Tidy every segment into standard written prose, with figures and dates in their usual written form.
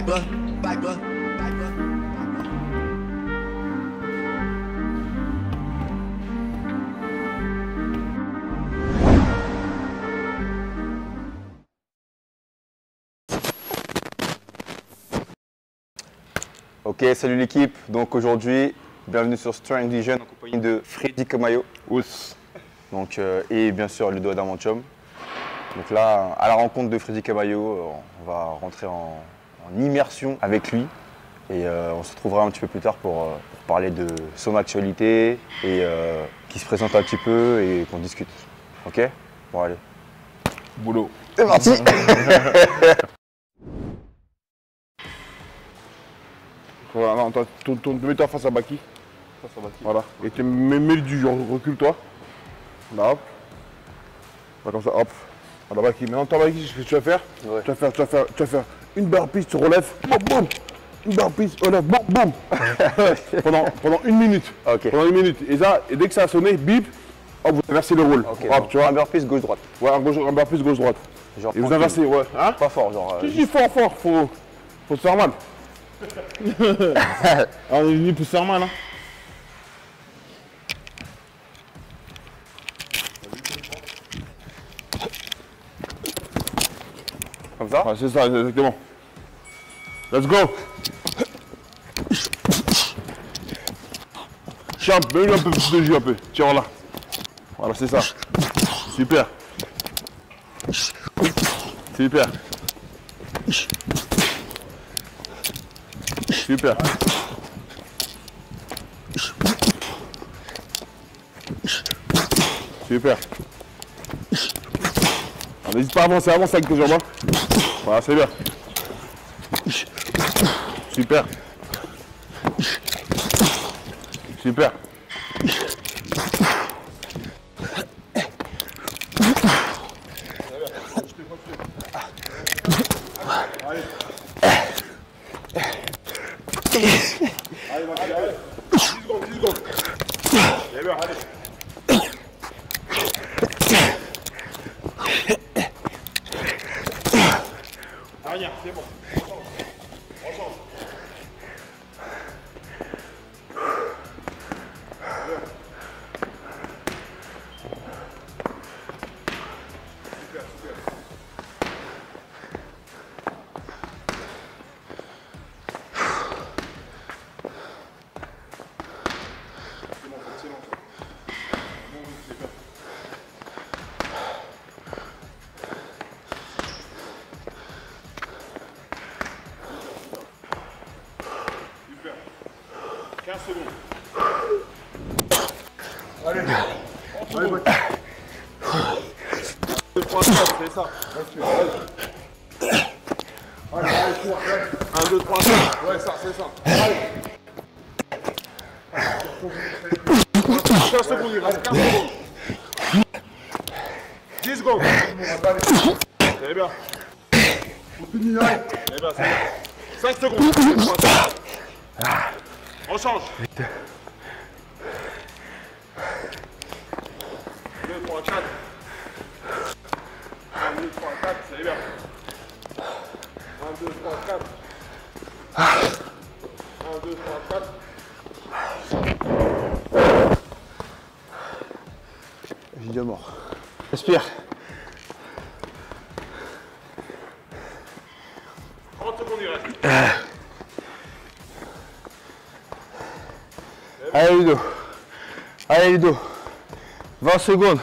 Viper, Viper, Viper. Ok, salut l'équipe. Donc aujourd'hui, bienvenue sur Strength Vision en compagnie de Freddy Camayo. Donc, et bien sûr Ludo Adamantium. Donc là, à la rencontre de Freddy Camayo, on va rentrer en immersion avec lui. Et on se retrouvera un petit peu plus tard pour parler de son actualité et qu'il se présente un petit peu et qu'on discute. Ok? Bon allez. Boulot. C'est parti. Voilà, non, mets-toi face à Baki. Voilà. Et tu mets du genre, recule-toi. Là, hop. Là, comme ça, hop. Voilà, Baki. Maintenant, toi, Baki, ce que tu vas faire, Ouais. tu vas faire une barre piste, tu relèves, boum, boum. Une barre piste, relève, boum, boum. pendant une minute. Ok. Pendant une minute. Et dès que ça a sonné, bip, hop, vous inversez le rôle. Ok, Hop, tu vois. un burpee gauche-droite. Ouais, un barre piste gauche-droite. Genre Et vous tranquille. inversez, ouais. Hein? Pas fort, genre. Tu dis fort, faut se faire mal. Ah, il peut se faire mal, hein. Comme ça? Ah, c'est ça, exactement. Let's go. Champ, mets-lui un peu plus de jus, un peu. Tiens, là. Voilà, c'est ça. Super. Super. Super. Super. N'hésite pas à avancer, avance avec tes jambes. Hein. Voilà, c'est bien. Super. Super. Allez, allez. 10 secondes, 10 secondes. C'est bien, allez. Rien, c'est bon. On change. On change. Super, super. C'est bon, bon, c'est bien. Super. 15 secondes. Allez. Allez, Baki. 2, 3, 4, c'est ça. Respire. Allez, allez, cours. 1, 2, 3, 4. Ouais, ça, c'est ça. Allez. 15 secondes, il reste 15 secondes. 10 secondes. C'est bien. Continue, allez. C'est bien, c'est bien. 5 secondes. On change. 2, 3, 4. 1, 2, 3, 4, c'est bien. 1, 2, 3, 4. 1, 2, 3, 4. J'ai déjà mort. Respire. 30 secondes, il reste. Allez Ludo. Allez Ludo. 20 secondes.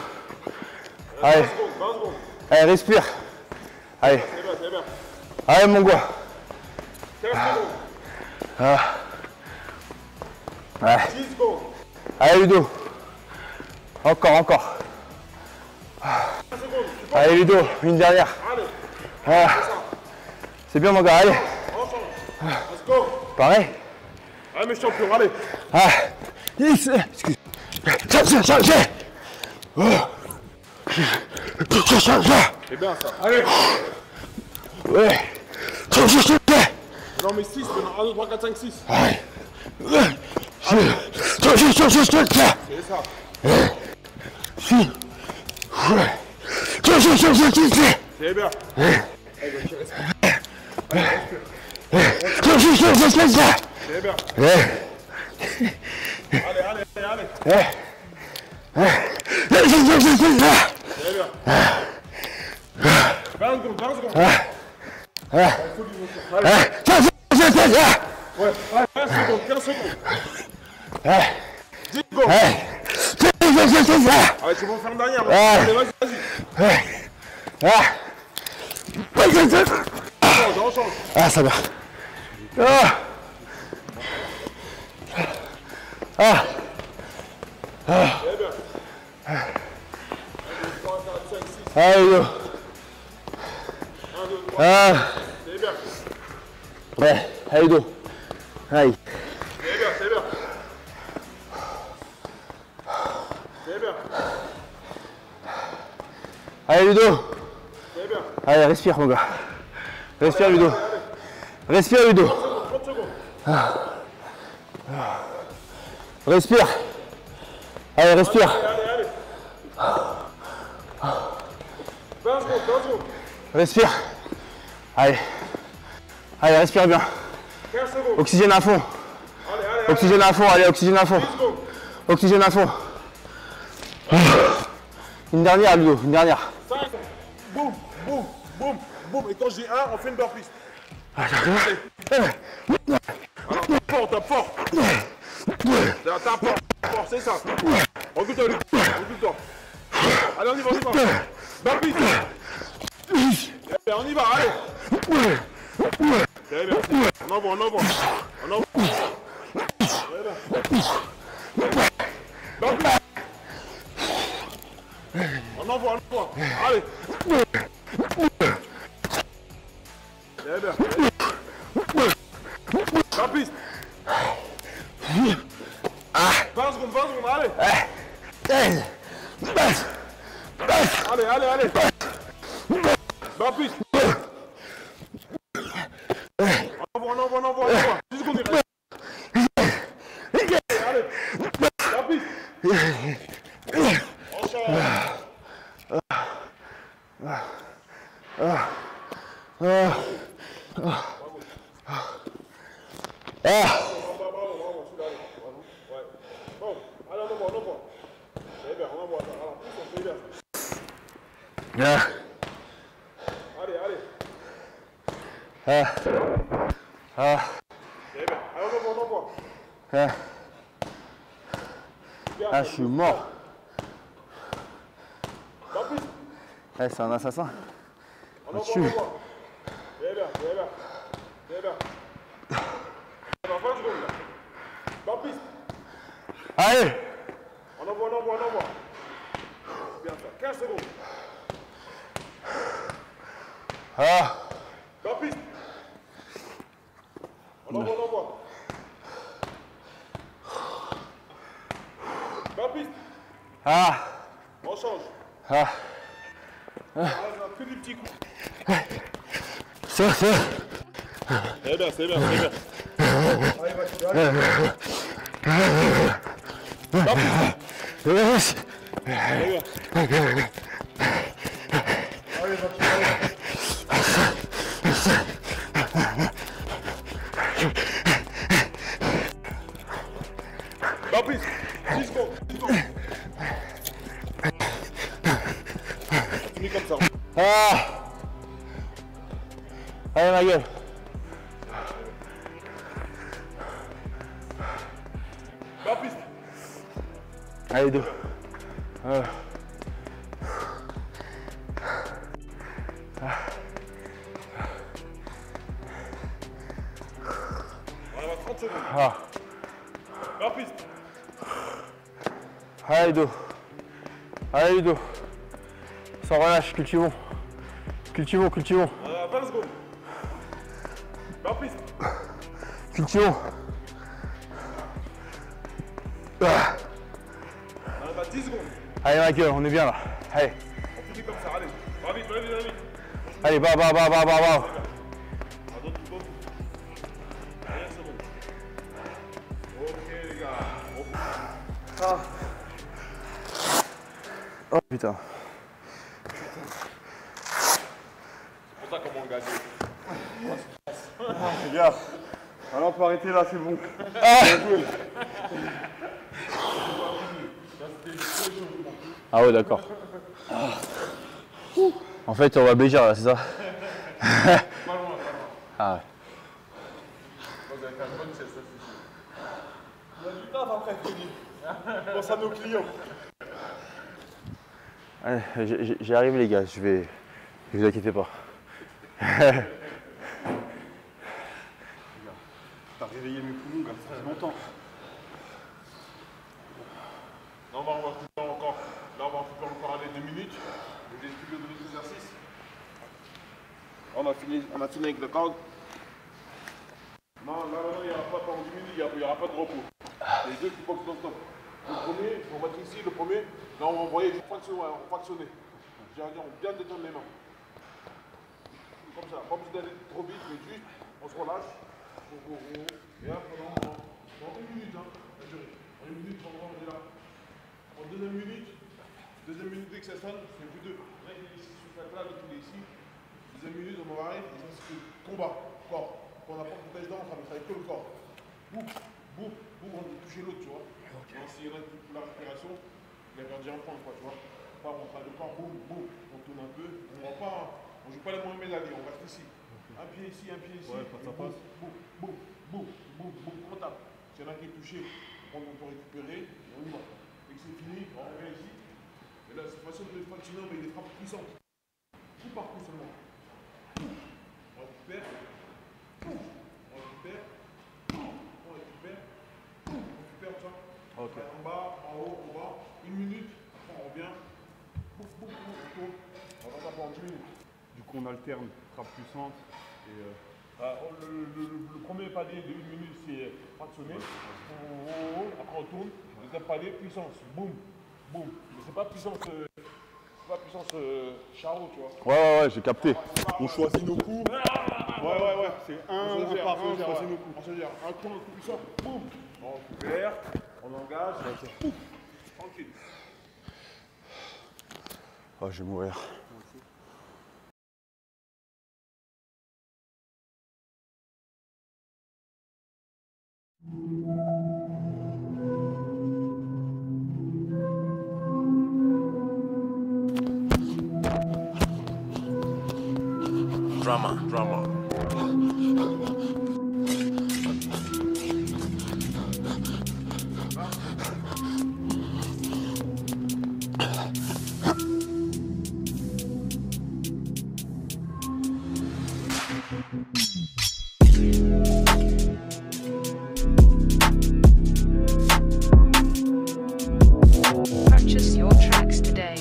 Allez. 20 secondes. Allez, respire. Allez. C'est bien, c'est bien. Allez mon gars. 15 secondes. Ouais. 10 secondes. Allez Ludo. Encore. 15 secondes. Allez Ludo, une dernière. Allez. Ah. C'est bien mon gars, allez. On change. Let's go. Pareil. Allez mes champions, allez. Ah. Yes. Excuse. Chargez. C'est bien ça. Allez. Ouais. Non mais 6 maintenant. 1, 2, 3, 4, 5, 6. Allez. C'est ça. C'est bien. Allez, respire. Allez, respire. C'est bien. Allez, allez, allez. C'est bien. 20 secondes, 20 secondes. Ouais, 15 secondes, 15 secondes. 10 secondes. Allez, tu vas en faire une dernière. Allez, vas-y, vas-y. On change. Ah, ça va. C'est bien. Allez, Ludo. 1, 2, 3. C'est bien. Ouais, allez, Ludo. Allez. C'est bien, c'est bien. C'est bien. Allez, Ludo. C'est bien. Allez, respire, mon gars. Respire, Ludo. Respire, Ludo. 30 secondes. Respire. Allez, respire. Allez. 20 secondes, 20 secondes. Respire. Allez. Allez, respire bien. 15 secondes. Oxygène à fond. Allez. Oxygène à fond, allez, oxygène à fond. 10 secondes. Oxygène à fond. Une dernière, Ludo, une dernière. 5. Boum. Et quand je dis 1, on fait une burpee. Alors, tape fort. Tape fort, c'est ça. Recule-toi. Allez, on y va. Burpee. On y va, allez. Très bien. On envoie. Burpee. On envoie. Allez. Très bien. La piste. 20 secondes, allez. Allez. La piste. On envoie. 10 secondes, il reste. Allez. La piste. Ah, je suis mort. C'est un assassin. On tue. Très bien. 20 secondes là. Dans la piste. Allez. On envoie. Bien ça. 15 secondes. Dans la piste. On envoie. Dans la piste. On change. On a que des petits coups. C'est. C'est bien. La piste, 10 secondes. Finis comme ça. Allez, ma gueule. La piste. Allez, deux. On va 30 secondes. La piste. Allez, dos. Sans relâche, cultivons. On a 20 secondes. La piste. Cultivons. On a 10 secondes. Allez, ma gueule, on est bien là. Allez. On finit comme ça, allez. Va vite. Allez, bah. D'autres. Dernière seconde. Ok, les gars. Oh putain. C'est pour ça comment on gagne. gars. Alors, on peut arrêter là, c'est bon. Ah ouais, d'accord. En fait, on va bléger là, c'est ça? Ah ouais. Vous avez fait une bonne sieste, ça c'est sûr. Il y a du taf après, Freddy. Pense à nos clients. Ouais, j'y arrive les gars, ne vous inquiétez pas. T'as réveillé mes poumons comme ça fait longtemps. Là on va encore. Là on va encore aller 2 minutes. Je vais expliquer de l'autre exercice. On a fini avec le corde. Non, là il n'y aura pas pendant 10 minutes, il n'y aura pas de repos. Les deux qui boxent non-stop. Le premier, on va être ici, le premier, là on va envoyer du fractionné. C'est-à-dire on bien détendre les mains. Comme ça, pas besoin d'aller trop vite, mais juste on se relâche. Et là, pendant 1 minute, hein, en 1 minute, on est là. En deuxième minute dès que ça sonne, c'est vous deux. Là, il est ici, sur cette là, l'autre il est ici. Deuxième minute, on va arrêter, et ça c'est le combat, corps. Quand on n'a pas de protège dedans, on travaille que le corps. Boum, boum, boum, on va toucher l'autre, tu vois. Okay. S'il y en a qui font la respiration, il a perdu un point, quoi, tu vois. Pas, on travaille le corps, boum, boum, on tourne un peu. On joue pas les moyens médaillés, on reste ici. Un pied ici, ouais, quand ça passe. Boum, boum, boum, boum, boum, on tape. S'il y en a qui est touché, on peut récupérer, et on y va. Et que c'est fini, on revient ici. Et là, c'est facile de fractionner, mais des frappes puissantes. Coup par coup seulement. On récupère. On récupère. On récupère. On récupère ça. Okay. En bas, en haut, en bas. 1 minute. Après, on revient. Boum, boum, boum, on tourne. On va faire pendant 10 minutes. Du coup, on alterne frappe puissante et. Le premier palier de 1 minute, c'est fractionné. Après, on tourne. Le deuxième palier, puissance. Boum, boum. Mais c'est pas puissance. Charo, tu vois. Ouais, j'ai capté. On choisit nos coups. Ouais, c'est un par un, on choisit nos coups. On se dit, un coup puissant, boum. On récupère, on engage, pouf, tranquille. Oh, je vais mourir. Drama. Purchase your tracks today.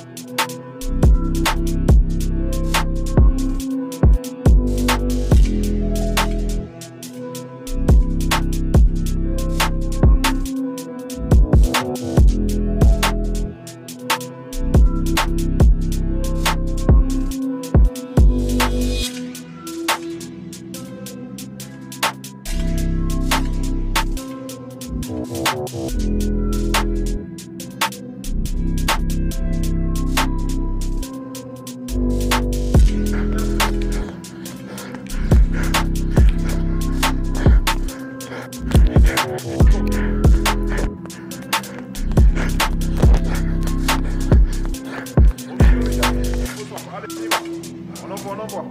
On envoie.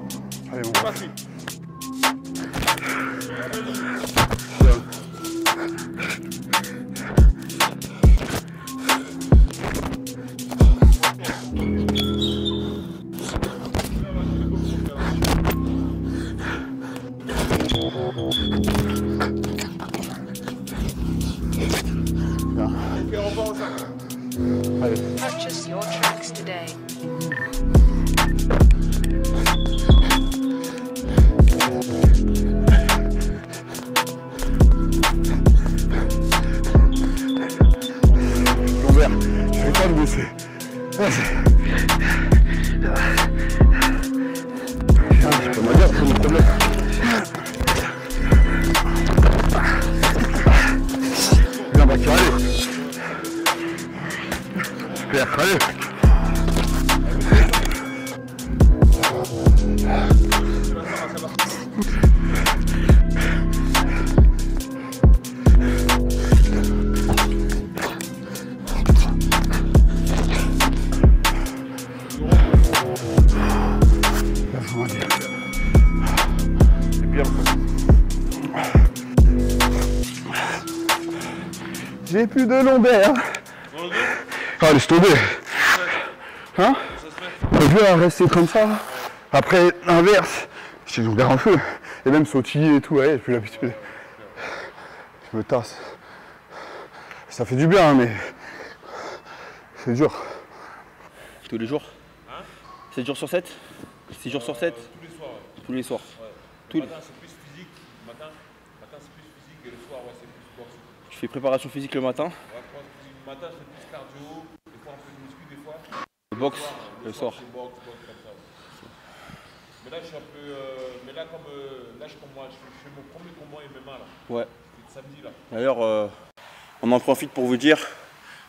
Allez, on va. Facile. Purchase your tracks today. L'envers, je vais pas le baisser. Je peux me dire, c'est mon problème. Bien, bah, tu vas aller. Super, allez. J'ai plus de lombaire. Ah, laisse tomber. Hein? Faut bien rester comme ça. Après, l'inverse, j'ai les lombaires en feu. Et même sautiller et tout, ouais, j'ai plus l'habitude. Je me tasse. Ça fait du bien, mais c'est dur. Tous les jours? 7 jours sur 7? 6 jours sur 7? Tous les soirs. Ouais. Tous les soirs. Ouais. Tous Le les... matin c'est plus physique. Le matin c'est plus physique et le soir ouais, c'est plus boxe. Tu fais préparation physique le matin? Ouais, le matin je fais plus cardio, des fois un peu de muscu, des fois. Le boxe le soir. C'est boxe comme ça. Mais là je suis un peu. Mais là comme là je fais mon premier combat MMA là. Ouais. C'est samedi là. D'ailleurs, on en profite pour vous dire,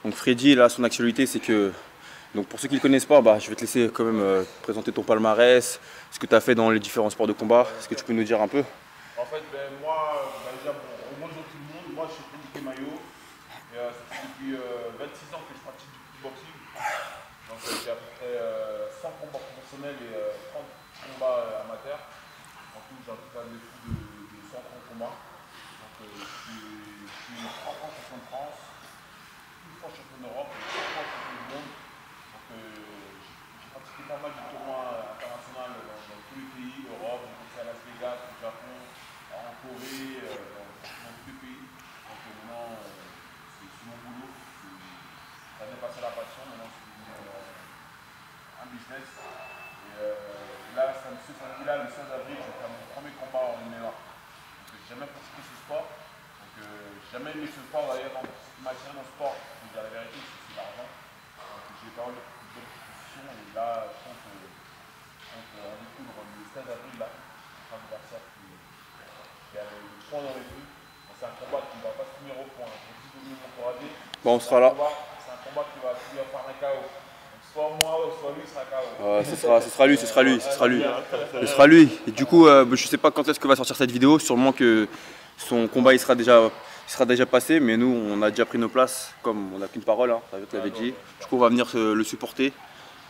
donc Freddy, là, son actualité, c'est que, donc pour ceux qui ne le connaissent pas, bah, je vais te laisser quand même présenter ton palmarès, ce que tu as fait dans les différents sports de combat. Est-ce que tu peux nous dire un peu? En fait, ben, moi, déjà, au moins de tout le monde, moi je suis Freddy Kemayo. Depuis 26 ans que je pratique du kickboxing. Donc j'ai à peu près 100 combats professionnels et 30 combats amateurs. En tout, j'ai quand même des plus de 130 combats. Donc je suis 3 fois champion de France, une fois champion d'Europe, 3 fois champion du monde. Donc j'ai pratiqué pas mal de tournois internationaux dans tous les pays, Europe, j'ai commencé à Las Vegas, au Japon, en Corée, dans tous les pays. Donc maintenant, c'est mon boulot. Ça a dépassé la passion, maintenant c'est un business. Et là, ce samedi-là, le 16 avril, je vais faire mon premier combat en MMA. J'ai jamais pratiqué ce sport. Donc j'ai jamais aimé ce sport d'ailleurs. Ma chaîne en sport, je veux dire la vérité, c'est l'argent. Donc j'ai pas eu de compétition et là, je compte en découdre le 16 avril là, un adversaire qui a le point dans les rues. C'est un combat qui ne va pas se finir au point. J'ai dit de mon courage. Bon, on sera là. C'est un combat qui va finir par un KO. Soit moi, soit lui sera KO. Ce sera lui. Et du coup, je sais pas quand est-ce que va sortir cette vidéo. Sûrement que son combat il sera déjà passé, mais nous on a déjà pris nos places, comme on n'a qu'une parole, hein, tu l'avais dit. Du coup, on va venir le supporter.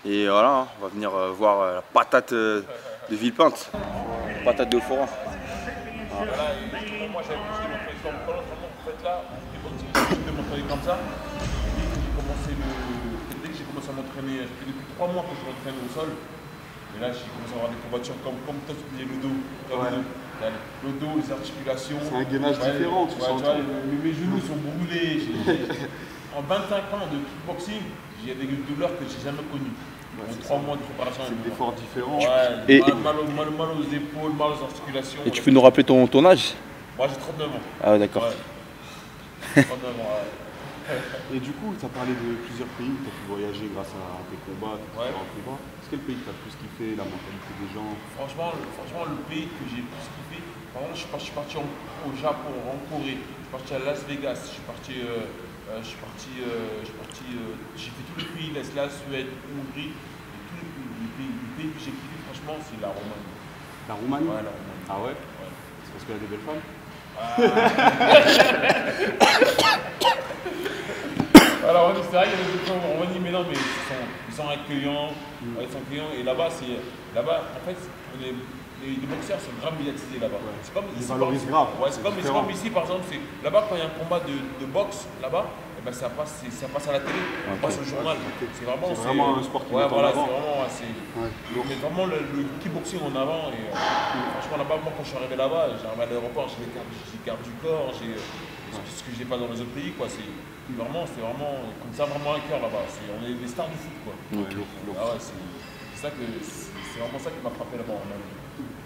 Et voilà, hein, on va venir voir la patate de Villepinte, la patate de Haut-Forain. Voilà, et moi j'avais plus de m'entraîner comme ça, en fait là, j'ai de m'entraîner comme ça. Dès que j'ai commencé à m'entraîner, ça fait depuis 3 mois que je m'entraîne au sol. Et là j'ai commencé à avoir des courbatures comme toi tu disais le dos. Le dos, les articulations. C'est un gainage différent, tu sens. Mes genoux sont brûlés. En 25 ans de kickboxing, il y a des douleurs que j'ai jamais connues. En 3 mois de préparation. C'est des efforts différents. Ouais, mal aux épaules, mal aux articulations. Et tu peux nous rappeler ton âge? Moi j'ai 39 ans. Ah ouais, d'accord. Ouais. 39 ans, ouais. Et du coup, tu as parlé de plusieurs pays où tu as pu voyager grâce à tes combats, tes différents combats. Est-ce que le pays que tu as le plus kiffé, la mentalité des gens? Franchement, le pays que j'ai plus kiffé, par exemple, je suis parti au Japon, en Corée, je suis parti à Las Vegas, j'ai fait tous les pays, la Suède, Hongrie, et tous les pays que j'ai kiffé, franchement, c'est la Roumanie. La Roumanie? Ouais, la Roumanie. Ah ouais? Ouais. C'est parce qu'il y a des belles femmes? Alors, c'est vrai qu'il y a des gens en Roumanie, mais non, mais ils sont accueillants, et là-bas, en fait, les boxeurs sont grave médiatisés là-bas. Ouais. C'est comme Ils ici, valorisent grave. Ouais, c'est comme ici, par exemple, là-bas, quand il y a un combat de boxe, là-bas, eh ben, ça passe à la télé, ça passe au journal. C'est vraiment un sport qui ouais, met en voilà, avant. on met vraiment le kickboxing en avant. Et franchement, là-bas, moi, quand je suis arrivé là-bas, j'arrive à l'aéroport, j'ai les cartes du corps, j'ai ce que je n'ai pas dans les autres pays, quoi. C'est vraiment comme ça, vraiment un cœur là-bas. On est des stars du foot, quoi. Ah ouais, c'est vraiment ça qui m'a frappé là-bas.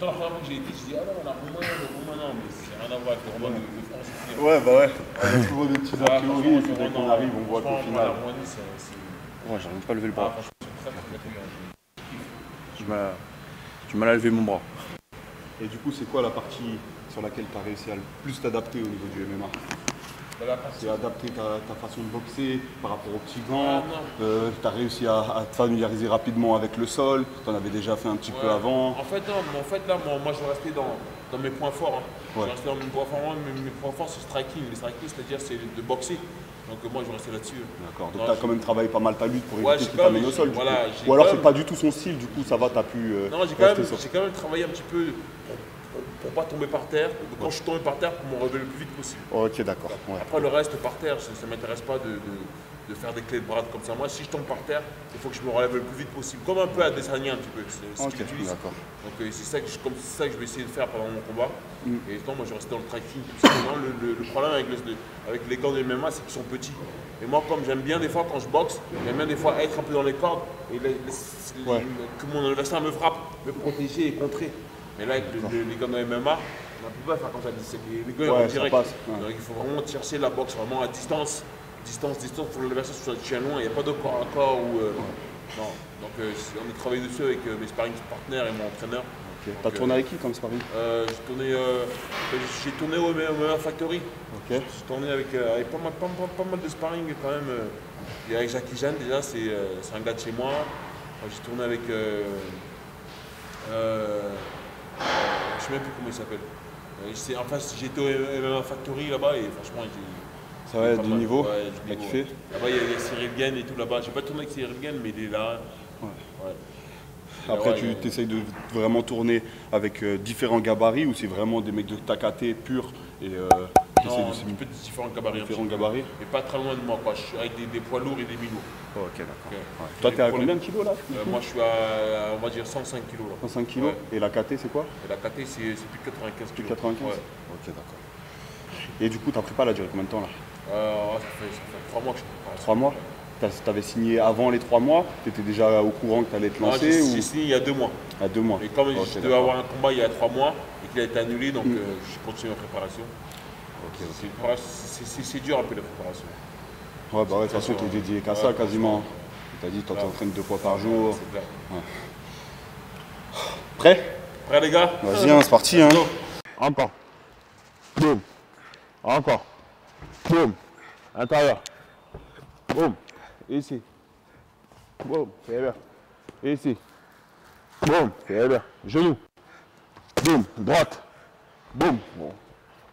La première fois que j'ai été, je dis ah non, la Roumanie, non, mais c'est rien à voir avec le Roumanie de France. Ouais, bah ouais. On a toujours des petits a priori, et puis dès qu'on arrive, on voit qu'au final. La Roumanie, c'est. Ouais, j'arrive pas à lever le bras. Très Tu m'as levé mon bras. Et du coup, c'est quoi la partie sur laquelle tu as réussi à le plus t'adapter au niveau du MMA? C'est adapter ta façon de boxer par rapport aux petits gants. Tu as réussi à te familiariser rapidement avec le sol. Tu en avais déjà fait un petit peu avant. En fait, là, moi, je vais rester dans mes points forts. Je vais rester dans mes points forts. Mes points forts, c'est le striking. Le striking, c'est-à-dire c'est de boxer. Donc moi, je vais rester là-dessus. D'accord. Donc tu as quand même travaillé pas mal ta lutte pour éviter qu'il quand t'amène au sol. Voilà, ou alors c'est pas du tout son style, du coup ça va, tu as pu. Non, j'ai quand même travaillé un petit peu pour pas tomber par terre. Donc, quand je suis tombé par terre, pour me relever le plus vite possible. Ok, d'accord. Ouais. Après, le reste par terre, ça ne m'intéresse pas de faire des clés de bras comme ça. Moi, si je tombe par terre, il faut que je me relève le plus vite possible. Comme un peu à Desania un petit peu. C'est ce Ok, qu'il utilise. d'accord. Donc c'est ça, ça que je vais essayer de faire pendant mon combat. Et sinon, moi je reste dans le striking. Le problème avec les gants de MMA, c'est qu'ils sont petits. Et moi, comme j'aime bien des fois quand je boxe, j'aime bien des fois être un peu dans les cordes et que mon adversaire me frappe, me protéger et contrer. Mais là, avec les gants de MMA, on ne peut pas faire comme ça. Les gants ils rentrent direct. Donc il faut vraiment chercher la boxe vraiment à distance. Distance, pour que l'adversaire soit tient loin. Il n'y a pas de corps à corps. Non. Donc on a travaillé dessus avec mes sparring partners et mon entraîneur. Okay. T'as tourné avec qui comme sparring? J'ai tourné au MMA Factory. Okay. J'ai tourné avec pas mal de sparring quand même. Et avec Jackie Jeanne déjà, c'est un gars de chez moi. J'ai tourné avec je ne sais même plus comment il s'appelle. Enfin, j'ai été au MMA Factory là-bas et franchement ça va être du niveau, ouais, là qui fait. Là-bas il y a Cyril Gaine et tout là-bas. J'ai pas tourné avec Cyril Gaine mais il est là. Ouais. Après, tu essayes de vraiment tourner avec différents gabarits ou c'est vraiment des mecs de takaté pur et non, un peu de différents gabarits. Mais pas très loin de moi, quoi. Je suis avec des poids lourds et des mi-lourds. Oh, ok, d'accord. Okay. Ouais. Toi, t'es à combien de kilos là? Moi, je suis à, on va dire, 105 kilos. Là. 105 kilos. Ouais. Et la KT, c'est quoi? Et la KT, c'est plus de 95 kilos. 95 ouais. Ok, d'accord. Et du coup, ta prépa, elle a duré combien de temps là? Ça fait 3 mois que je prépare. 3 mois? Tu avais signé avant les 3 mois? Tu étais déjà au courant que tu allais te lancer? J'ai signé il y a 2 mois. À 2 mois. Et comme je devais avoir un combat il y a 3 mois et qu'il a été annulé, donc j'ai continué ma préparation. C'est dur un peu la préparation. Ouais, bah ouais, de toute façon, tu es dédié qu'à ça quasiment. Tu as dit que tu t'entraînes 2 fois par jour. C'est clair. Ouais. Prêt? Prêt les gars? Vas-y, c'est parti. Hein. Encore. Boum. Encore. Boum. Intérieur. Boum. Ici. Boum. C'est bien. Ici. Boum. C'est bien. Genou. Boum. Droite. Boum. Bon.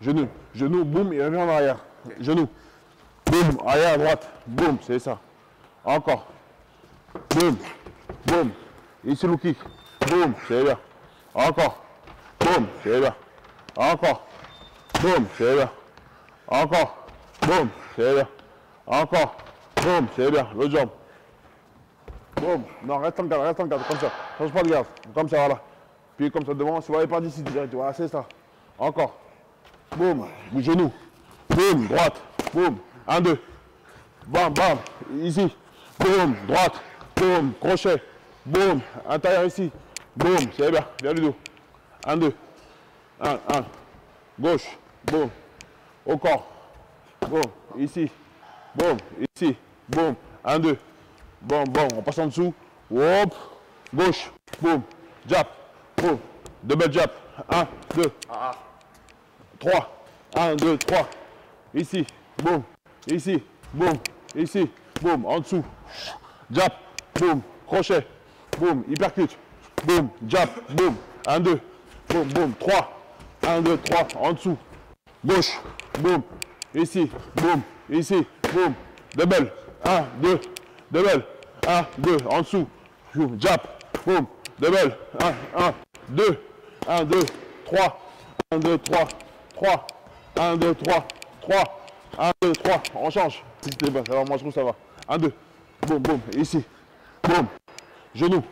Genou. Genou. Boum. Il revient en arrière. Genou. Boum. Arrière à droite. Boum. C'est ça. Encore. Boum. Boum. Ici le kick. Boum. C'est bien. Encore. Boum. C'est bien. Encore. Boum. C'est bien. Encore. Boum. C'est bien. Encore. Boum. C'est bien. L'autre jambe. Boum. Non, reste en garde, comme ça. Change pas de garde. Comme ça, voilà. Puis comme ça devant, tu vas aller par d'ici direct. Voilà, c'est ça. Encore. Boum. Genou. Boum. Droite. Boum. 1, 2. Bam, bam. Ici. Boum. Droite. Boum. Crochet. Boum. Intérieur ici. Boum. C'est bien. Viens du dos. 1, 2. 1, 1. Gauche. Boum. Au corps. Boum. Ici. Boum. Ici. Boum. 1, 2. Bon, on passe en dessous. Hop. Gauche. Boum. Jab. Boum. Double jab. 1, 2. 3. 1, 2, 3. Ici. Boum. Ici. Boum. Ici. Boum. En dessous. Jab. Boum. Crochet. Boum. Hypercute. Boum. Jab. Boum. 1, 2. Boum. Boum. 3. 1, 2, 3. En dessous. Gauche. Boum. Ici. Boum. Ici. Boum. Double. 1, 2. Double. 1, 2. En dessous. Jab. Boum. Double. 1, 1. 2. 1, 2. 3. 1, 2, 3. 3. 1, 2, 3. 3. 1, 2, 3. On change. Alors, moi, je trouve que ça va. 1, 2. Boum, boum. Ici. Boum. Genou.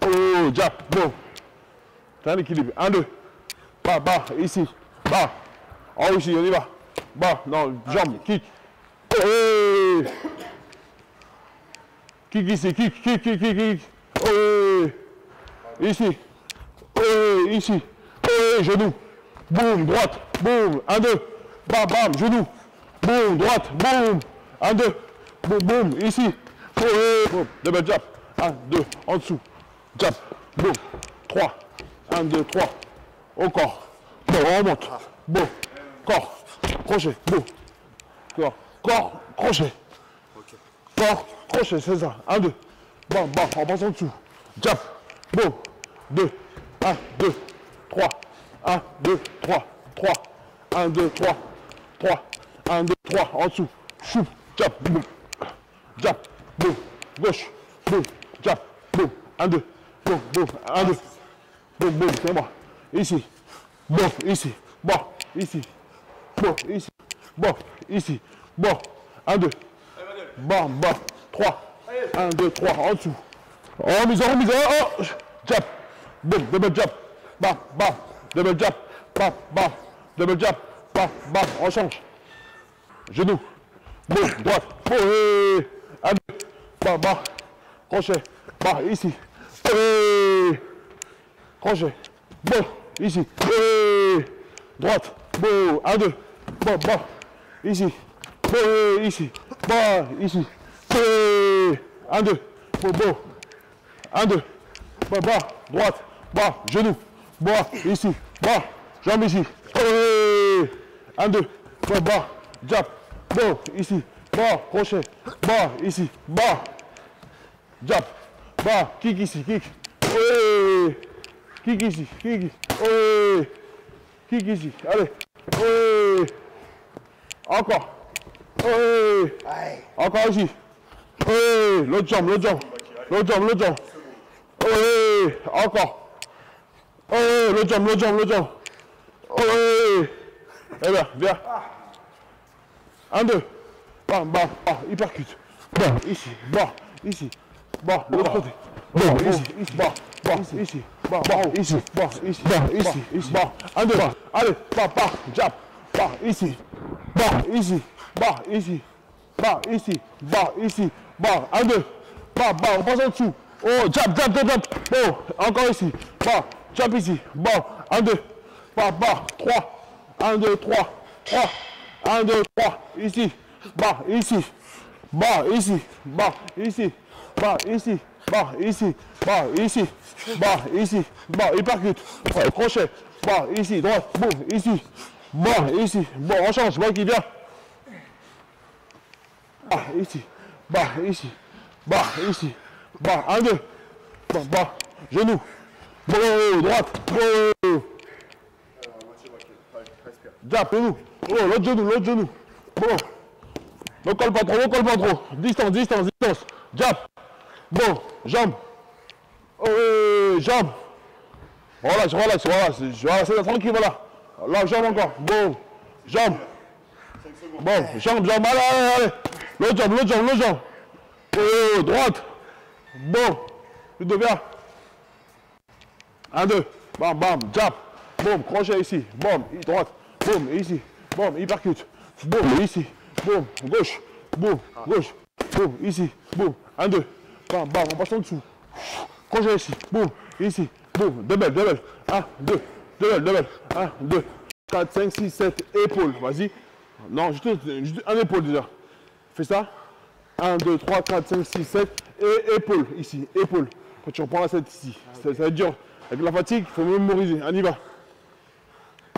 Oh, jab. Boum. C'est un équilibre. 1, 2. Bas, bas. Ici. Bas. En haut ici, on y va. Bas. Non, jambe. Kick. Oh. Kick ici. Kick. Oh. Ici. Oh. Ici. Oh. Genou. Boum. Droite. Boum. 1, 2. Bam, bam. Genou. Boum. Droite. Boum. 1, 2. Boum, boum. Ici. Oh. Boum. Double jab. 1, 2. En dessous. Jab. Boum. 3. 1, 2, 3. Au corps. Bon, on remonte. Bon. Corps. Crochet. Bon. Corps. Crochet. Corps. Crochet. C'est ça. 1, 2. Bam, bam. On passe en dessous. Jab. Bon. 2. 1, 2. 3. 1, 2, 3. 3. 1, 2, 3. 3. 1, 2, 3. En dessous. Chou. Jab. Boum. Jab. Boum. Gauche. Boum. Jab. Boum. 1, 2. Boum. Boum. 1, 2. Boum. Boum. C'est moi. Ici. Bon, ici. Bon, ici. Bon, ici. Bon, ici. Bon, 1, 2. Bon, bon. 3. 1, 2, 3. En dessous. Remise, remise. Oh, jab. Boum, double jab. Bam, bam. Double jab. Bam, bam. Double jab. Bam, bam. On change. Genou. Boum, droite. Boum, 1, 2. Bam, bam. Crochet. Bam, ici. Crochet. Bon, ici. Droite. Bon, 1, 2. Bon, bon. Ici. Bon, ici. Bon, ici. 1, 2. Bon, bon. 1, 2. Bon, bas. Droite. Bas. Genou. Bas. Ici. Bas. Jambe ici. 1, 2. Bon, bas. Jab. Bon, ici. Bas. Crochet. Bas. Ici. Bas. Jab. Bas. Kick ici. Kick. Kick ici. Kick. Kick ici. Allez. Encore. Encore ici. L'autre jambe, l'autre jambe. L'autre jambe, l'autre jambe. Encore. L'autre jambe, l'autre jambe, l'autre jambe. Eh bien, viens. 1, 2. Bam, bam, bam, hypercute. Bam, ici, bam, ici. Bam, l'autre côté. Bam, ici, ici, bam, bam, ici. Bam, bam, ici, bam, ici, bam, ici, ici. Bam, 1, 2. Allez, bam, bam, jab. Bam, ici. Bam, ici. Bam, ici. Bam, ici. Bam, ici. Bam, 1, 2. Bam, bam, on passe en dessous. Oh, jab, jab, jab, jab. Bon, encore ici. Bam, jab ici. Bam, 1, 2. Bam, bam, 3. 1, 2, 3. 3. 1, 2, 3. Ici. Bam, ici. Bam, ici. Bam, ici. Bam, ici. Bam, ici. Bam, ici. Bam, ici. Bam, hypercute. Crochet. Bam, ici. Droite. Boum, ici. Bam, ici. Bon, on change. Moi qui viens. Bam, ici. Bam, ici. Bam, ici. Bam, 1, 2. Bam, bam. Genou. Bon, droite. Bon. Jab, genou. Oh, l'autre genou, l'autre genou. Bon. Ne colle pas trop, ne colle pas trop. Distance, distance, distance. Jab. Bon, jambe. Jambe. Relax, relax, relax. Voilà, c'est tranquille, voilà. Là, jambe encore. Bon. Jambe. Bon, jambe, jambe. Allez, allez, allez. L'autre jambe, l'autre jambe, l'autre jambe. Oh, droite. Bon. Tu deviens. 1, 2. Bam, bam. Jab. Boum, crochet ici. Boum, droite. Boum, ici. Boum, hypercute. Boum, ici. Boum, gauche. Boum, gauche. Boum, ici. Boum, 1, 2. Bam, bam, on passe en dessous. Crochet ici. Boum, ici. Boum, double, double. 1, 2. Double, double. 1, 2. 4, 5, 6, 7. Épaule. Vas-y. Non, juste un épaule déjà. Fais ça. 1, 2, 3, 4, 5, 6, 7. Et épaule. Ici. Épaule. Quand tu reprends la 7 ici. Ça va être dur. Avec la fatigue, il faut mémoriser. On y va.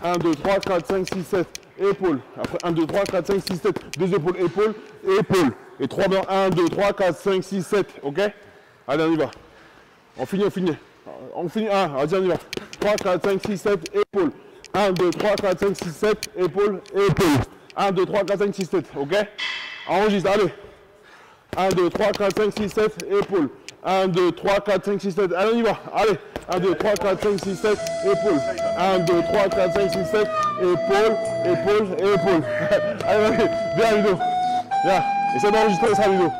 1, 2, 3, 4, 5, 6, 7. Épaule. Après 1, 2, 3, 4, 5, 6, 7. 2 épaules, épaule, épaule. Et 3 blancs. 1, 2, 3, 4, 5, 6, 7. Ok? Allez, on y va. On finit, on finit. On finit. 1, vas-y, on y va. 3, 4, 5, 6, 7. Épaule. 1, 2, 3, 4, 5, 6, 7. Épaule, épaule. 1, 2, 3, 4, 5, 6, 7. Ok? Enregistre, allez. 1, 2, 3, 4, 5, 6, 7. Épaule. 1, 2, 3, 4, 5, 6, 7. Allez, on y va. Allez. 1, 2, 3, 4, 5, 6, 7. Épaule. 1, 2, 3, 4, 5, 6, 7. Épaule, épaule, épaule. Allez, vas-y. Viens, Ludo. Viens. Essaie d'enregistrer sa vidéo.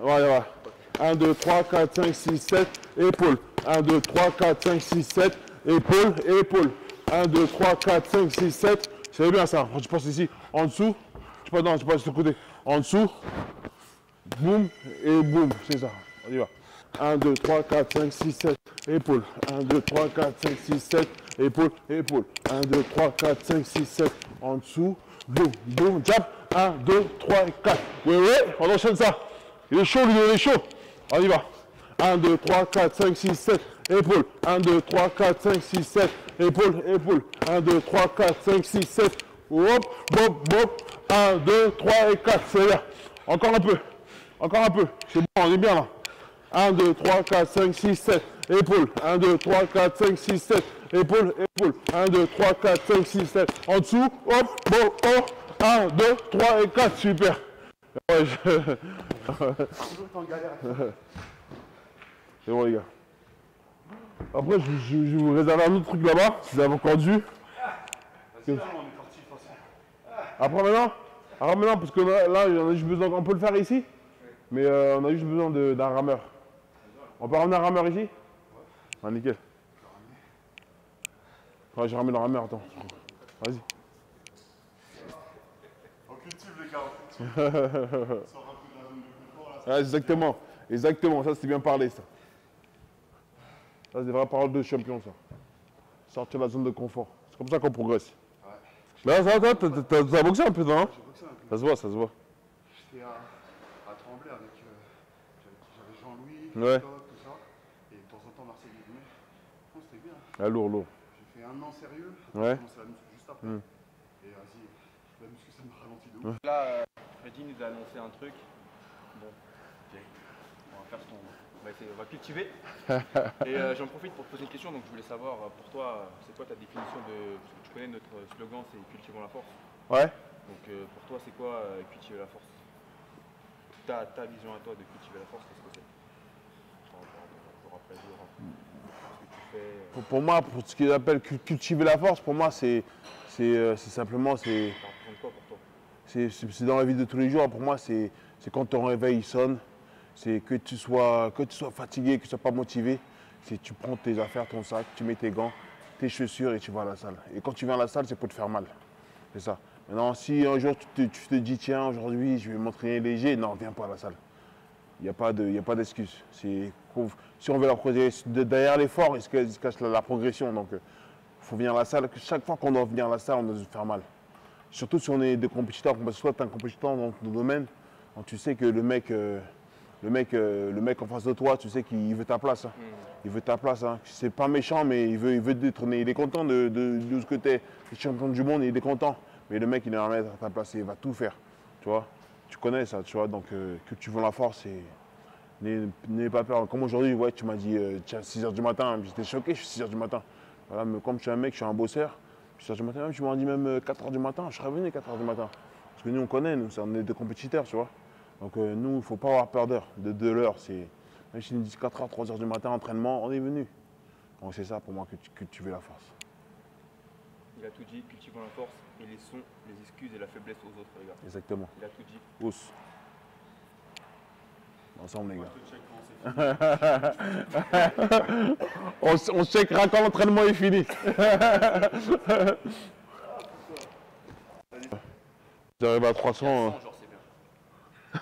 Voilà, voilà. 1, 2, 3, 4, 5, 6, 7. Épaule. 1, 2, 3, 4, 5, 6, 7. Épaule, épaule. 1, 2, 3, 4, 5, 6, 7. C'est bien ça. Quand tu passes ici, en dessous. Non, tu passes de ce côté. En dessous. Boum et boum. C'est ça. On y va. 1, 2, 3, 4, 5, 6, 7. Épaule. 1, 2, 3, 4, 5, 6, 7. Épaule, épaule. 1, 2, 3, 4, 5, 6, 7. En dessous. Boum, boum, jab. 1, 2, 3 et 4. Oui, oui, on enchaîne ça. Il est chaud, lui, il est chaud. On y va. 1, 2, 3, 4, 5, 6, 7. Épaule. 1, 2, 3, 4, 5, 6, 7. Épaule, épaule. 1, 2, 3, 4, 5, 6, 7. Hop, hop, hop. 1, 2, 3 et 4. C'est bien. Encore un peu. Encore un peu. C'est bon, on est bien là. 1, 2, 3, 4, 5, 6, 7. Épaule. 1, 2, 3, 4, 5, 6, 7. Épaule, épaule. 1, 2, 3, 4, 5, 6, 7. En dessous. Hop, bon, hop. 1, 2, 3 et 4. Super. Ouais, c'est bon, les gars. Après, je vous réserve un autre truc là-bas, si vous avez encore dû. Vas-y, là, on est parti de toute façon. Après maintenant? Alors maintenant, parce que là, on a juste besoin, on peut le faire ici, mais on a juste besoin d'un rameur. On peut ramener un rameur ici? Ah, nickel. Ouais, je ramène le rameur, attends. Vas-y. On cultive les gars, on cultive. Sors un peu de la zone de confort là. Ouais, exactement, exactement, ça c'est bien parlé ça. Ça c'est des vraies paroles de champion ça. Sortir de la zone de confort. C'est comme ça qu'on progresse. Ouais. Là, t'as boxé un peu, non? J'ai boxé un peu. Ça se voit, ça se voit. J'étais à Tremblay avec. J'avais Jean-Louis, Ouais. Christophe, tout ça. Et de temps en temps, Marseille venait. Franchement, c'était bien. Ah, lourd, lourd. J'ai fait un an sérieux. Ouais. J'ai commencé la muscu juste après. Et vas-y, la muscu, ça m'a ralenti de ouf. Là, Freddy nous a annoncé un truc. Bon, ok. On va faire ce qu'on on va cultiver. Et j'en profite pour te poser une question. Donc, je voulais savoir, pour toi, c'est quoi ta définition de. Parce que tu connais notre slogan, c'est cultivons la force. Ouais. Donc, pour toi, c'est quoi cultiver la force? Ta vision à toi de cultiver la force, qu'est-ce que c'est? Jour après jour, ce que tu fais. Pour moi, pour ce qu'ils appellent cultiver la force, pour moi c'est simplement, Ça représente quoi pour toi? c'est dans la vie de tous les jours. Pour moi, c'est quand ton réveil sonne, c'est que tu sois fatigué, que tu ne sois pas motivé. C'est tu prends tes affaires, ton sac, tu mets tes gants, tes chaussures et tu vas à la salle. Et quand tu viens à la salle, c'est pour te faire mal. C'est ça. Maintenant, si un jour tu te dis, tiens, aujourd'hui, je vais m'entraîner léger, non, viens pas à la salle. Il n'y a pas d'excuse. Si on veut la progresser, derrière l'effort, il se cache la progression. Donc, il faut venir à la salle. Chaque fois qu'on doit venir à la salle, on doit se faire mal. Surtout si on est des compétiteurs, soit tu es un compétiteur dans ton domaine, donc tu sais que le mec en face de toi, tu sais qu'il veut ta place. Hein. Il veut ta place. Hein. C'est pas méchant, mais il veut te détrôner. Il est content de ce que tu es champion du monde, il est content. Mais le mec, il est à mettre à ta place et il va tout faire. Tu vois, tu connais ça, tu vois. Donc, que tu veux la force, n'aie pas peur. Comme aujourd'hui, ouais, tu m'as dit 6 h du matin, j'étais choqué, je suis 6 h du matin. Voilà, mais comme je suis un mec, je suis un bosseur, 6 h du matin, même, tu m'as dit même 4 h du matin, je serais venu 4 h du matin. Parce que nous, on connaît, nous, on est des compétiteurs, tu vois. Donc nous, il ne faut pas avoir peur d'heure, de l'heure. Même si nous disent 4 h, 3 h du matin, entraînement, on est venu. Donc c'est ça pour moi que tu veux la force. Il a tout dit, cultivons la force et laissons les excuses et la faiblesse aux autres, les gars. Exactement. Il a tout dit. Ous. Ensemble, les gars. On checkera quand l'entraînement est fini. J'arrive à 300. 100, genre, c'est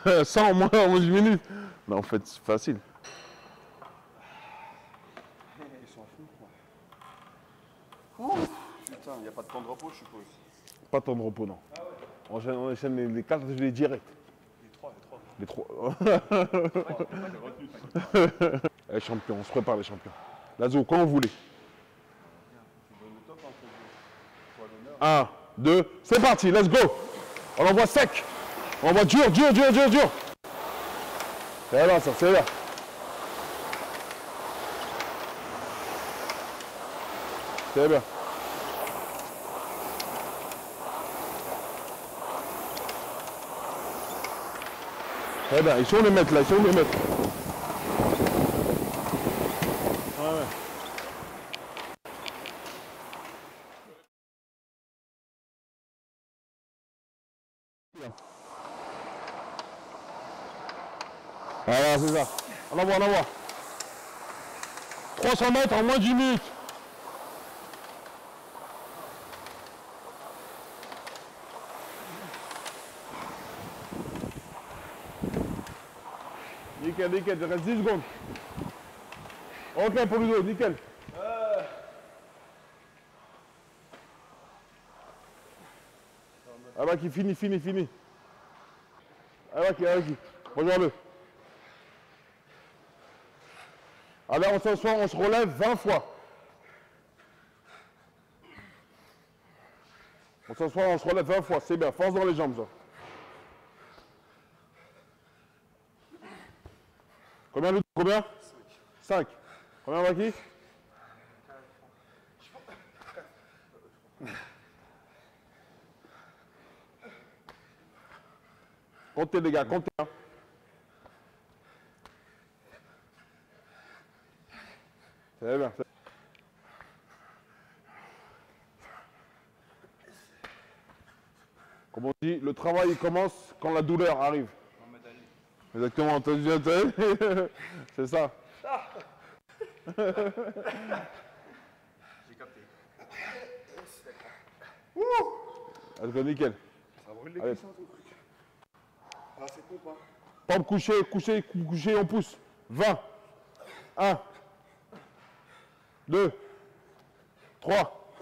bien. 100 au moins en 10 minutes. Non, en fait, c'est facile. Ils sont à fond, quoi. Putain, il n'y a pas de temps de repos, je suppose. Pas de temps de repos, non. On enchaîne les 4, je les direct. Les 3. Les champions, on se prépare les champions. Lazo, quand vous voulez. 1, 2, c'est parti, let's go. On envoie sec. On envoie dur. C'est là, ça, c'est là. C'est bien. Très bien, ils sont les mettre là, ils sont les mettre. Ouais. Voilà, c'est ça. On envoie. 300 mètres en moins de 10 minutes. Nickel, il reste 10 secondes. Ok pour Ludo, nickel. Ah bah qui finit. Ah bah qui. Rejoins-le. Allez, on s'assoit, on se relève 20 fois. On s'assoit, on se relève 20 fois, c'est bien. Force dans les jambes, ça. Combien, Ludo? Combien? 5. Combien, Maki? Comptez, les gars, comptez. Hein. C'est bien. Comme on dit, le travail il commence quand la douleur arrive. Exactement, t'as dit, c'est ça. J'ai capté. Allez, nickel. Ça brûle les Allez. cuisses, hein, ton truc. Ah, c'est pompe, hein. Pompe couché, couché, on pousse. 20. 1. 2. 3.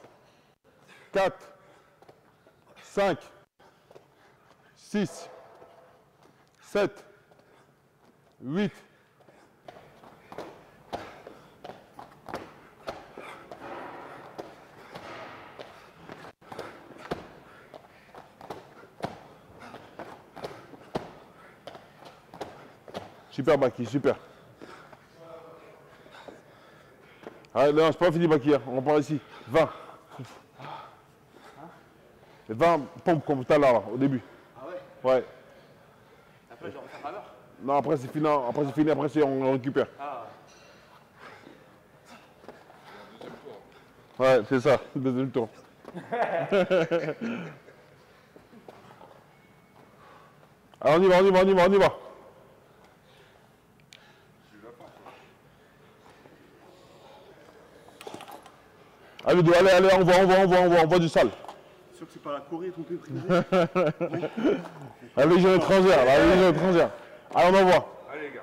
4. 5. 6. 7. 8. Super Baki, super. Allez, non, c'est pas fini Baki, hein. On repart ici. 20. 20 pompes comme tout à l'heure, là, au début. Ah ouais? Ouais. Après, je vais refaire à l'heure. Non, après c'est fini, on récupère. Ah. Ouais, c'est ça, deuxième tour. Allez, on y va, on y va, on y va, on y va. Allez, allez, allez, on voit du sale. Sûr que c'est pas la Corée ton pays préféré? La Légion étrangère, la Légion étrangère. Allez, on envoie. Allez, les gars.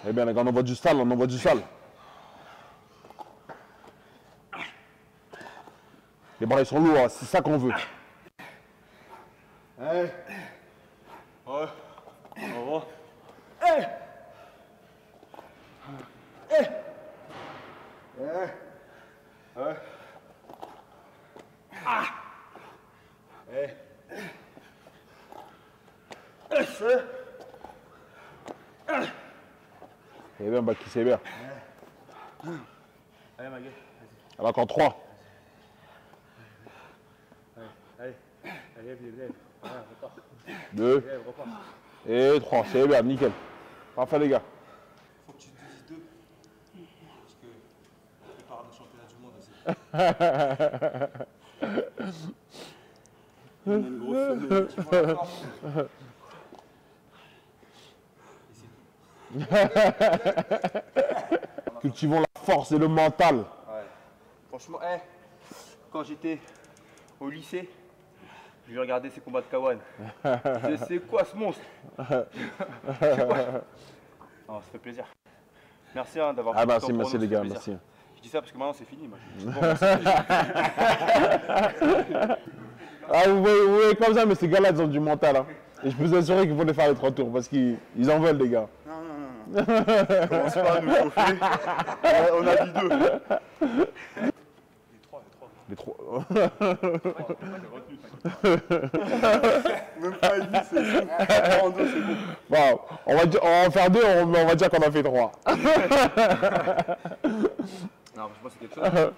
Eh bien, les gars, on envoie du sale, on envoie du sale. Les bras, ils sont lourds, hein, c'est ça qu'on veut. Hey. Ouais. Au revoir. Hey. Hey. Ouais. Ah. Hey. Eh bien, Baki, c'est bien. Allez, Maguet. Alors, encore 3. Allez. Allez, lève. Voilà, repars. 2 Lève, repars. et 3. C'est bien, nickel. Parfait, les gars. Faut que tu te dises 2. Parce que on prépare le championnat du monde aussi. On a une grosse semaine. Cultivons la force et le mental. Ouais. Franchement, quand j'étais au lycée, je regardais ces combats de Kawan. C'est quoi ce monstre? C'est quoi? Non, ça fait plaisir. Merci d'avoir Ah, pris le merci, temps pour merci nous, les ça gars, fait plaisir. merci. Je dis ça parce que maintenant c'est fini. Moi. Ah, vous voyez comme ça, mais ces gars-là, ils ont du mental. Hein. Et je peux vous assurer qu'il faut les faire les 3 tours parce qu'ils en veulent, les gars. Non. Commence pas à nous chauffer. On a dit 2. Les 3. Même pas et demi, c'est bon. En 2, c'est bon. Bon, on va en faire 2, mais on va dire qu'on a fait 3. Non, franchement, c'est quelque chose. Ah,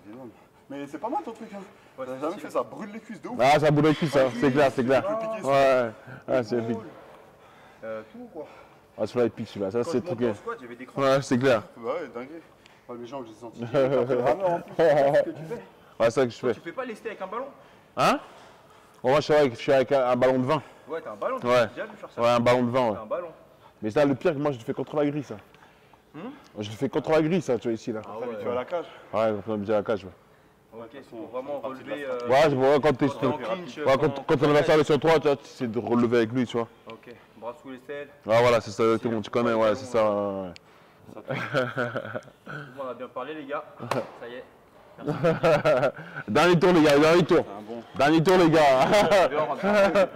dis donc. Mais c'est pas mal ton truc. Hein. Ouais, T'as jamais fait ça, brûle les cuisses de ouf. Ah, ça boule les cuisses, hein. C'est clair, c'est clair. piquer ça. Ouais, ouais, c'est épique. Tout quoi. Ah, celui-là, il pique, celui-là. Ça, Quand c'est je montais truqué. en squat, j'avais des crampes. Ouais, c'est clair. Bah ouais, dingue. Oh, les gens que j'ai senti. T'as pris le rameur en plus. C'est ce que tu fais. Ouais, c'est ça que je fais. Tu fais pas lesté avec un ballon? Hein? Bon, moi, je suis avec un ballon de vin. Ouais, t'as un ballon. Ouais. J'ai déjà vu faire ça. Ouais, un ballon de vin, ouais. T'as un ballon. Mais ça, le pire, que moi, je le fais contre la grille, ça. Je le fais contre la grille, ça, tu vois, ici, là. Ah Tu vas à la cage. Ouais, on a mis à la cage, ouais. Ok, c'est pour vraiment relever. Ouais, c'est pour quand t'es. en clinch, Ouais, quand ton adversaire est sur toi, tu vois, tu essaies de relever avec lui, tu vois. Ok, bras sous les selles. Ouais, voilà, c'est ça, exactement. Tu connais, ouais, c'est ça. Ouais. On a bien parlé, les gars. Ça y est. Dernier tour, les gars, dernier tour. Dernier tour, les gars. Dehors, on va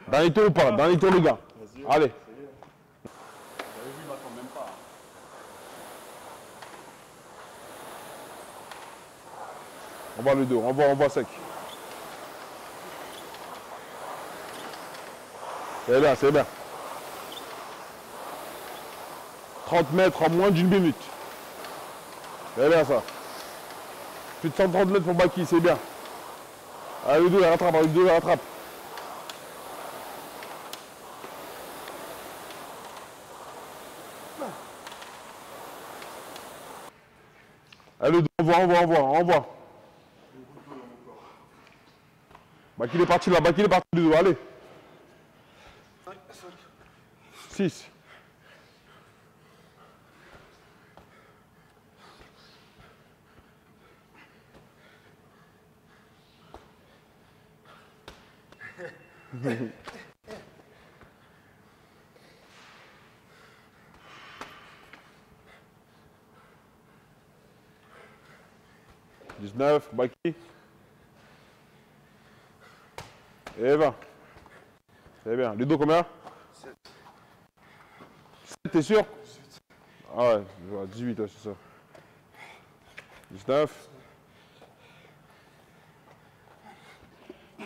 Dernier tour ou pas? Dernier tour, les gars. Allez. On va le dos, on va sec. C'est bien, c'est bien. 30 mètres en moins d'une minute. C'est bien ça. Plus de 130 mètres pour Baki, c'est bien. Allez, le dos, il rattrape, le dos, il rattrape. Allez, envoie. Baki, il est parti là, Baki, il est parti du dos, allez. 6. Baki. Et 20. C'est bien. Ludo, combien? 7. 7, t'es sûr? 18. Ah ouais, je vois, 18, ouais, c'est ça. 19.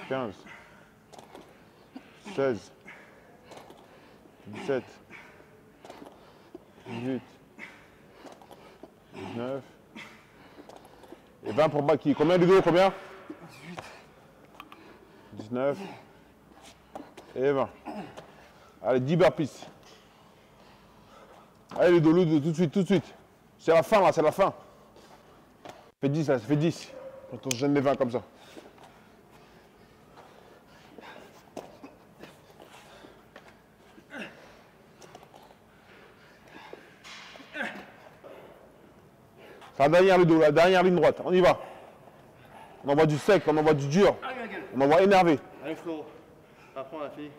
15. 16. 17. 18. 19. Et 20 pour Baki. Combien Ludo? Combien? 18. 19. Et 20. Allez, 10 burpees. Allez Ludo, tout de suite. C'est la fin là, c'est la fin. Fais 10 là, ça fait 10. Quand on se gêne les 20 comme ça. C'est la dernière Ludo, la dernière ligne droite. On y va. On envoie du sec, on envoie du dur. On envoie énervé. Allez Flo, après on a fini.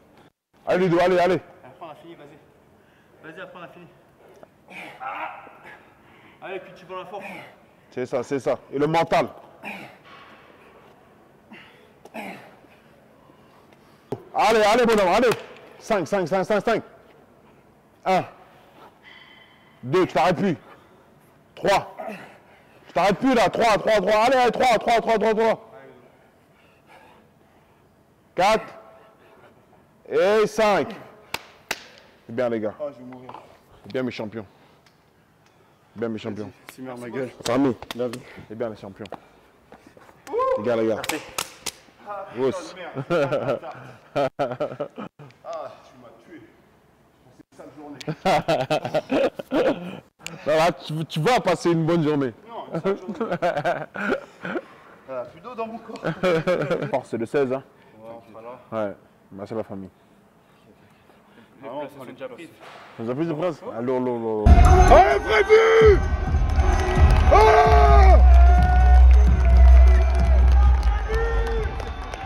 Allez Ludo, allez. Après on a fini, vas-y. Vas-y, après on a fini. Allez, puis tu prends la force. C'est ça. Et le mental. Allez, bonhomme, allez. 5. 1. 2, tu t'arrêtes plus. 3. Tu t'arrêtes plus là. 3. Allez, 3. 4. Et 5. C'est bien les gars. Ah, je vais mourir. C'est bien mes champions. C'est merde ma gueule. Famille. C'est bien les champions. Les gars. Merci. Rousse. Ah, tu m'as tué. C'est une sale journée. Voilà, tu vas passer une bonne journée. Non, une sale journée. Plus d'eau dans mon corps. Oh, c'est le 16, hein? Voilà. Ouais, merci à la famille. Les places sont déjà prises. Ça vous a pris de presse? Allô. Allez, prévu!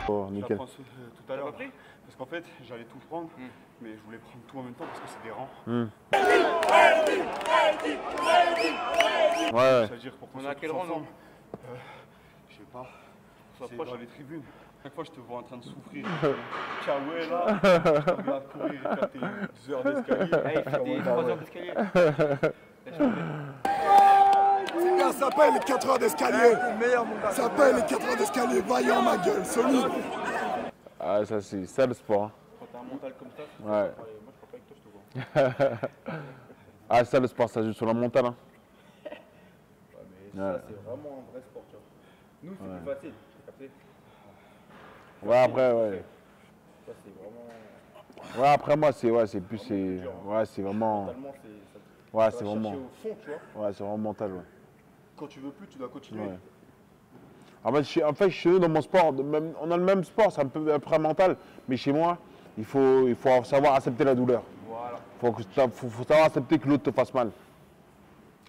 Oh, nickel. Tout à l'heure, parce qu'en fait, j'allais tout prendre, mais je voulais prendre tout en même temps parce que c'est des rangs. Ouais. C'est-à-dire pour qu'on On a soit quel tous rang, ensemble. Je sais pas. Soit C'est proche. dans les tribunes. Chaque fois, je te vois en train de souffrir. Kaoué là, je te regarde courir et faire tes 2 heures d'escalier. Allez, fais tes 3 heures d'escalier. Ça s'appelle les 4 heures d'escalier. Ça s'appelle les 4 heures d'escalier. Vaillant ma gueule, solide. Ah, ça c'est ça le sport. Hein. Quand t'as un mental comme ça, Ouais. moi je crois pas avec toi, je te vois. Ah, ça le sport, ça joue sur la montagne. Hein. Mais ça, c'est vraiment un vrai sport, tu vois. Nous, c'est plus facile, t'as capté? Ouais, après, ouais. Ça, c'est vraiment. Ouais, après moi, c'est plus, c'est vraiment. Mentalement, c'est. Ouais, Ça c'est va vraiment. chercher au fond, tu vois. Ouais, c'est vraiment mental, ouais. Quand tu veux plus, tu dois continuer. Ouais. En fait, chez nous, dans mon sport, on a le même sport, c'est un peu après mental, mais chez moi, il faut savoir accepter la douleur. Voilà. Faut savoir accepter que l'autre te fasse mal.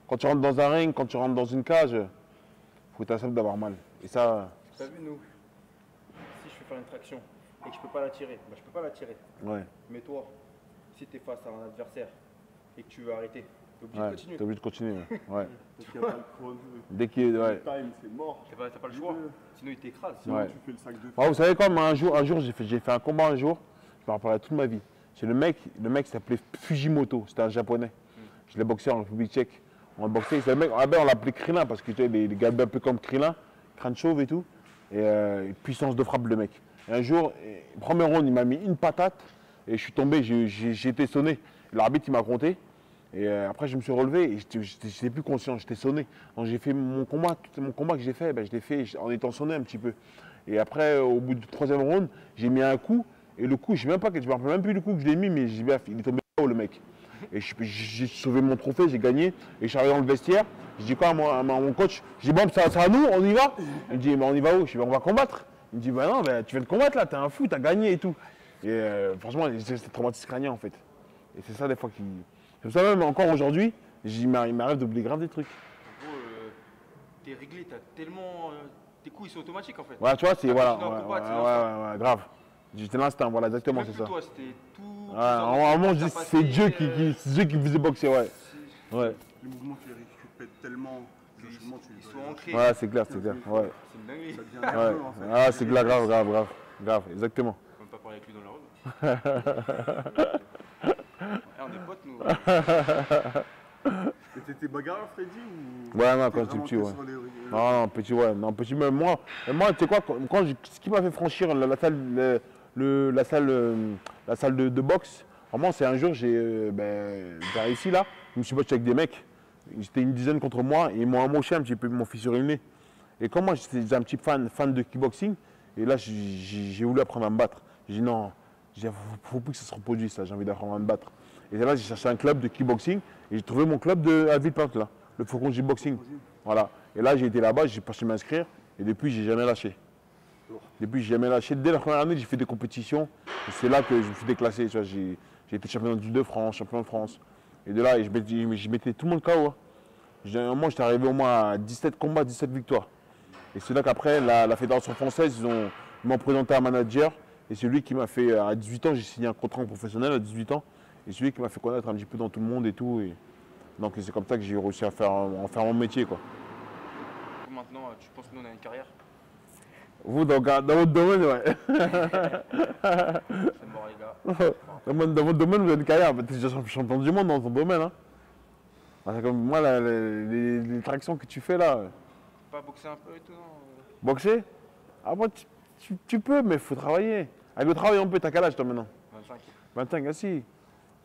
Quand tu rentres dans un ring, quand tu rentres dans une cage, faut t'accepter d'avoir mal. Et ça, T'as vu, nous, si je fais faire une traction et que je peux pas la tirer, bah, je peux pas la tirer. ouais, Mais toi, si tu es face à un adversaire et que tu veux arrêter, tu es obligé de ouais, continuer. t'es obligé de continuer. Ouais. Parce qu'il n'y a pas le chrono. Dès qu'il Le ouais. time, c'est mort. T'as pas le choix, sinon il t'écrase. Sinon, Ouais. tu fais le sac de Ouais, vous savez quoi, moi, un jour j'ai fait un combat un jour, je me rappellerai toute ma vie. C'est le mec s'appelait Fujimoto, c'était un japonais. Je l'ai boxé en République tchèque. On boxait, c'est le mec, on l'appelait Krillin parce que tu sais, les gars un peu comme Krillin, crâne chauve et tout. Et puissance de frappe le mec. Et un jour, premier round, il m'a mis une patate et je suis tombé, j'ai été sonné. L'arbitre il m'a compté. Et après je me suis relevé et j'étais plus conscient, j'étais sonné. Donc j'ai fait mon combat que j'ai fait, ben, je l'ai fait en étant sonné un petit peu. Et après, au bout du troisième round, j'ai mis un coup. Et le coup, je ne me rappelle même plus du coup que je l'ai mis, mais il est tombé là-haut le mec. Et j'ai sauvé mon trophée, j'ai gagné. Et je suis arrivé dans le vestiaire. Je dis quoi à mon coach? Je dis bon, c'est à nous, on y va? Il me dit mais on y va où? Je dis on va combattre. Il me dit bah non, bah, tu viens de combattre là, t'es un fou, t'as gagné et tout. Et franchement, c'était traumatisme crânien en fait. Et c'est ça des fois qui. C'est pour ça même encore aujourd'hui, il m'arrive d'oublier grave des trucs. En gros, t'es réglé, t'as tellement. Tes coups ils sont automatiques en fait. Ouais, tu vois, c'est voilà. Ouais, Grave. J'étais l'instinct, voilà, exactement, c'est ça. Toi, c'était tout. Ouais, à un moment, je dis c'est Dieu qui faisait boxer, ouais. Ouais. Les mouvements, tu les récupères tellement. Ils sont ancrés. Ouais, c'est clair, c'est clair. Ouais. C'est une dinguerie. Ça devient Ouais. nerveux, en fait. Ah, c'est clair, grave, exactement. On peut pas parler avec lui dans la rue. On est potes nous. Et t'étais bagarreur, Freddy ou... Ouais, non, quand j'étais petit, ouais. Non, petit, ouais. Non, petit, même moi, tu sais quoi, ce qui m'a fait franchir la salle de boxe, vraiment, c'est un jour, j'ai ici, là, je me suis battu avec des mecs. J'étais une dizaine contre moi et ils m'ont amoché un petit peu, ils m'ont fissuré le nez. Et comme moi, j'étais un petit fan de kickboxing, et là, j'ai voulu apprendre à me battre. J'ai dit non, il ne faut plus que ça se reproduise, ça, j'ai envie d'apprendre à me battre. Et là, j'ai cherché un club de kickboxing et j'ai trouvé mon club à Villepinte, là, le Faucon Kickboxing. Voilà. Et là, j'ai été là-bas, j'ai passé m'inscrire et depuis, j'ai jamais lâché. Dès la première année, j'ai fait des compétitions et c'est là que je me suis déclassé. J'ai été champion de France, champion de France. Et de là, je mettais tout le monde KO. Hein. À un moment, j'étais arrivé au moins à 17 combats, 17 victoires. Et c'est là qu'après, la Fédération française, ils m'ont présenté un manager. Et c'est lui qui m'a fait, à 18 ans, j'ai signé un contrat professionnel à 18 ans. Et c'est lui qui m'a fait connaître un petit peu dans tout le monde et tout. Et donc c'est comme ça que j'ai réussi à en faire mon métier, quoi. Maintenant, tu penses que nous, on a une carrière? Vous, dans votre domaine, ouais. C'est mort, les gars. Dans votre domaine, vous avez une carrière. Tu es déjà champion du monde dans ton domaine. Hein. C'est comme moi, les tractions que tu fais là. Pas boxer un peu et tout, non? Boxer? Ah, moi, tu peux, mais il faut travailler. Avec le travail, on peut. T'as quel âge toi maintenant? 25. 25, ah si.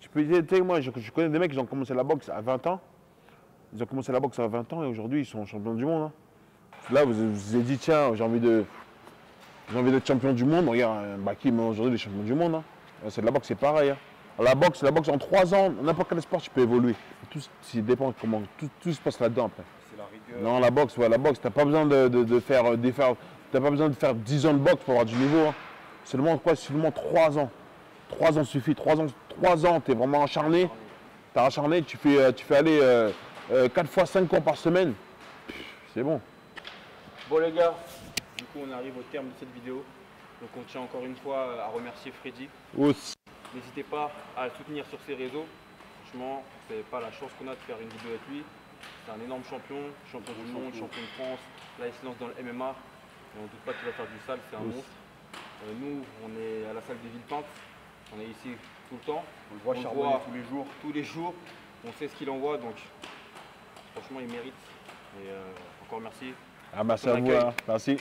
Tu peux dire, moi, je connais des mecs qui ont commencé la boxe à 20 ans. Ils ont commencé la boxe à 20 ans et aujourd'hui, ils sont champions du monde. Hein. Là, vous vous êtes dit, tiens, j'ai envie d'être champion du monde. Regarde, Baki, aujourd'hui, il est champion du monde. Hein. C'est de la boxe, c'est pareil. Hein. La boxe, en 3 ans, n'importe quel sport, tu peux évoluer. Tout dépend comment tout se passe là-dedans après. C'est la rigueur. Non, la boxe, t'as pas besoin t'as pas besoin de faire 10 ans de boxe pour avoir du niveau. Hein. Seulement 3 ans. 3 ans suffit. 3 ans, t'es vraiment acharné. T'es acharné, tu fais aller 4 fois 5 cours par semaine. C'est bon. Bon les gars, du coup on arrive au terme de cette vidéo. Donc on tient encore une fois à remercier Freddy. N'hésitez pas à le soutenir sur ses réseaux. Franchement, c'est pas la chance qu'on a de faire une vidéo avec lui. C'est un énorme champion du monde, champion de France. Là il se lance dans le MMA. Et on ne doute pas qu'il va faire du sale, c'est un monstre. Nous, on est à la salle des Villepinte. On est ici tout le temps. On le voit charbonner tous les jours. On sait ce qu'il envoie, donc franchement il mérite. Et encore merci. Ah, merci à vous, hein. Merci.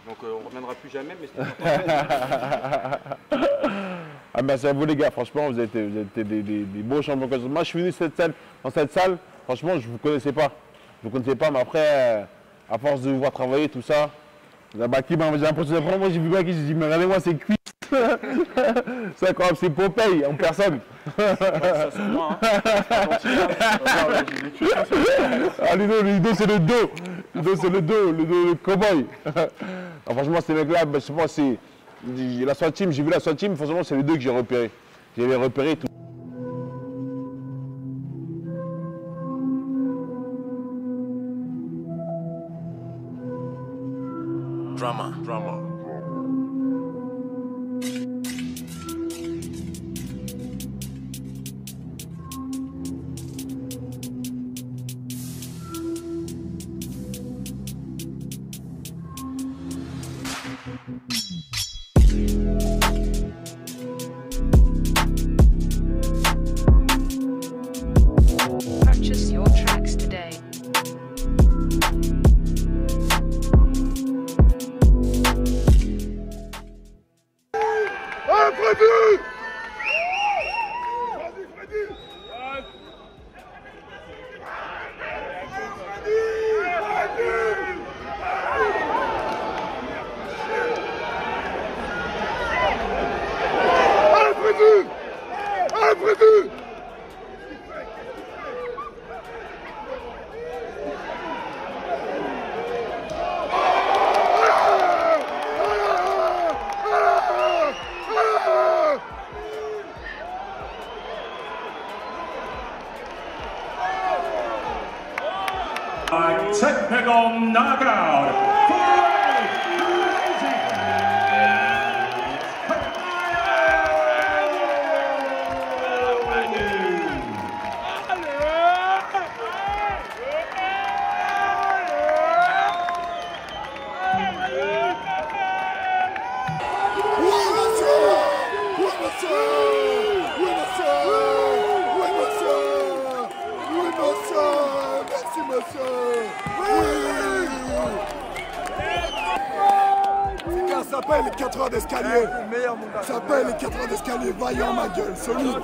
Donc on ne reviendra plus jamais, mais c'était Ah, merci à vous les gars, franchement vous avez été des beaux champions. Moi je suis venu dans cette salle, franchement je ne vous connaissais pas. Je ne vous connaissais pas, mais après, à force de vous voir travailler, tout ça, Baki, j'ai l'impression de moi j'ai vu Baki, j'ai dit mais regardez-moi ses cuisses. C'est incroyable, c'est Popeye en personne. ça sur moi. Ah, Ludo c'est le dos. Ludo c'est le dos, le cow-boy. Franchement ces mecs là, je pense c'est la SWAT team, j'ai vu la SWAT team, franchement c'est les deux que j'ai repérés. J'ai repéré tout. Drama. Purchase your tracks today. Ah, Freddy! Vas-y, Freddy! Freddy! monsieur! Oui, monsieur! Oui, monsieur! Oui, monsieur! Merci, monsieur! Oui! Ça s'appelle les 4 heures d'escalier. Ça s'appelle les 4 heures d'escalier. Vaillant, ma gueule, solide.